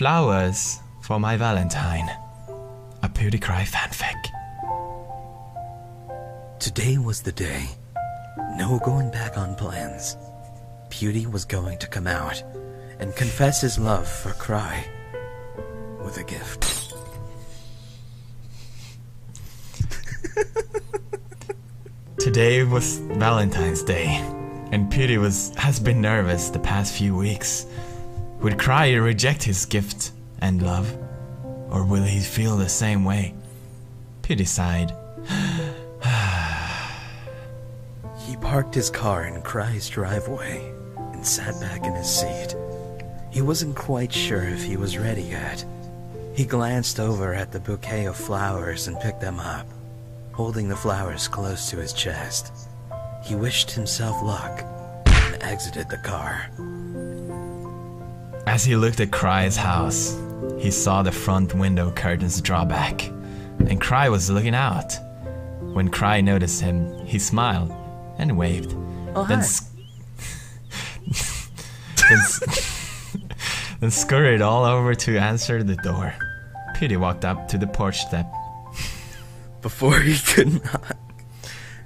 Flowers for my Valentine. A Beauty Cry fanfic. Today was the day. No going back on plans. Beauty was going to come out and confess his love for Cry with a gift. Today was Valentine's Day, and Beauty has been nervous the past few weeks. Would Cry reject his gift and love? Or will he feel the same way? Beauty sighed. He parked his car in Cry's driveway and sat back in his seat. He wasn't quite sure if he was ready yet. He glanced over at the bouquet of flowers and picked them up, holding the flowers close to his chest. He wished himself luck and exited the car. As he looked at Cry's house, he saw the front window curtains draw back, and Cry was looking out. When Cry noticed him, he smiled and waved. Oh, then, then scurried all over to answer the door. Beauty walked up to the porch step. Before he could knock,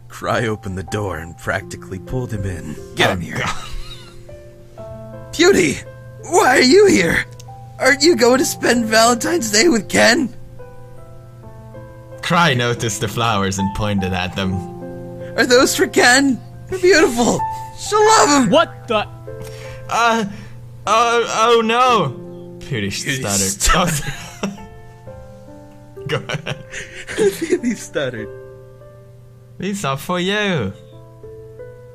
Cry opened the door and practically pulled him in. Get him here. Beauty! Why are you here? Aren't you going to spend Valentine's Day with Ken? Cry noticed the flowers and pointed at them. Are those for Ken? They're beautiful. She'll love him. What the? Oh no! Beauty stuttered. Go ahead. Beauty stuttered. These are for you.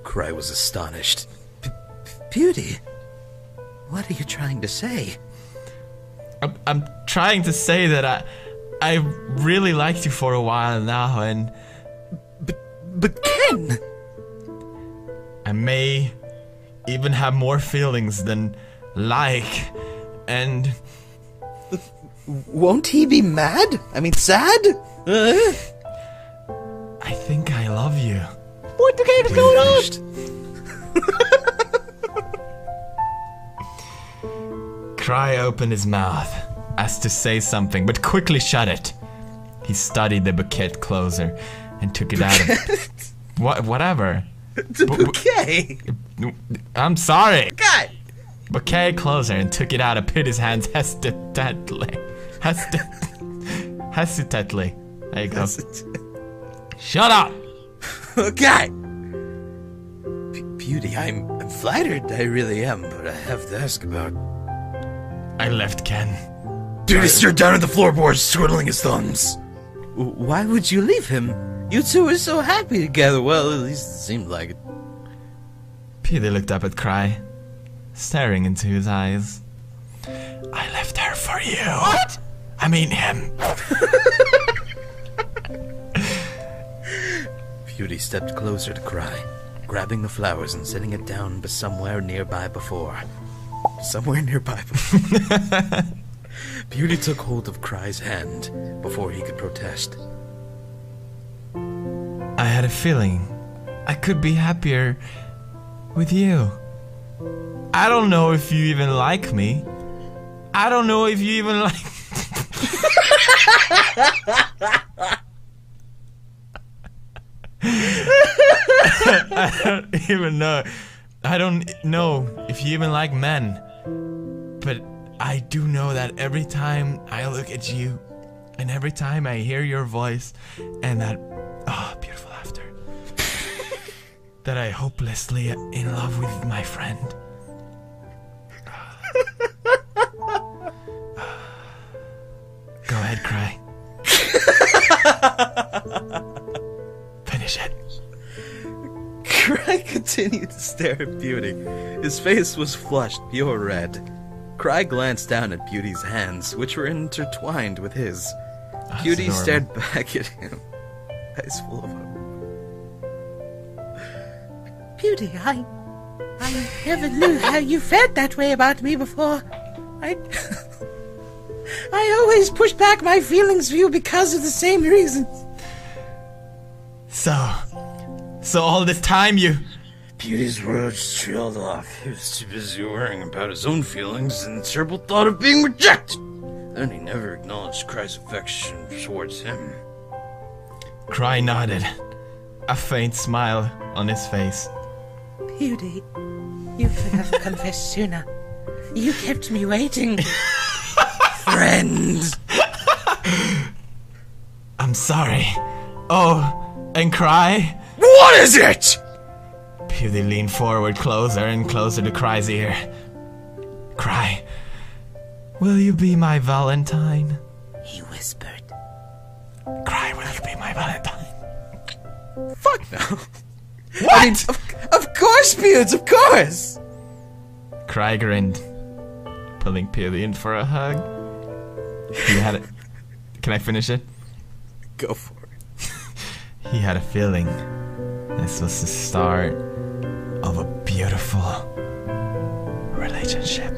Cry was astonished. Beauty? What are you trying to say? I'm trying to say that I really liked you for a while now, and But Ken! I may even have more feelings than like, and Won't he be mad? I mean, sad? I think I love you. What the game is going on? Cry opened his mouth as to say something, but quickly shut it. He studied the bouquet closer and took it out of whatever. The bouquet! I'm sorry. God! Bouquet closer and took it out of Beauty's hands hesitantly. Hesitantly. There you go. Shut up! Okay! Beauty, I'm flattered, I really am, but I have to ask about... I left Ken. Beauty stared down at the floorboards, twiddling his thumbs. Why would you leave him? You two were so happy together. Well, at least it seemed like it. Beauty looked up at Cry, staring into his eyes. I left her for you. What? I mean him. Beauty stepped closer to Cry, grabbing the flowers and setting it down somewhere nearby before. Beauty took hold of Cry's hand before he could protest. I had a feeling I could be happier with you. I don't know if you even like me. I don't know if you even like... I don't even know. I don't know if you even like men. But I do know that every time I look at you, and every time I hear your voice, and that beautiful laughter, that I hopelessly in love with my friend. Go ahead, Cry. Finish it. Cry continued to stare at Beauty. His face was flushed pure red. Cry glanced down at Beauty's hands, which were intertwined with his. Beauty stared back at him, eyes full of hope. Beauty, I never knew how you felt that way about me before. I always pushed back my feelings for you because of the same reasons. So all this time you... Pewdie's words trailed off. He was too busy worrying about his own feelings and the terrible thought of being rejected. Then he never acknowledged Cry's affection towards him. Cry nodded, a faint smile on his face. Pewdie, you could have confessed sooner. You kept me waiting. Friend! I'm sorry. Oh, and Cry? What is it? Pewdie leaned forward closer and closer to Cry's ear. Cry, will you be my Valentine? He whispered. Cry, will you be my Valentine? Fuck no. What? I mean, of course, Pewds, of course! Cry grinned, pulling Pewdie in for a hug. He had it. Can I finish it? Go for it. He had a feeling this was the start of a beautiful relationship.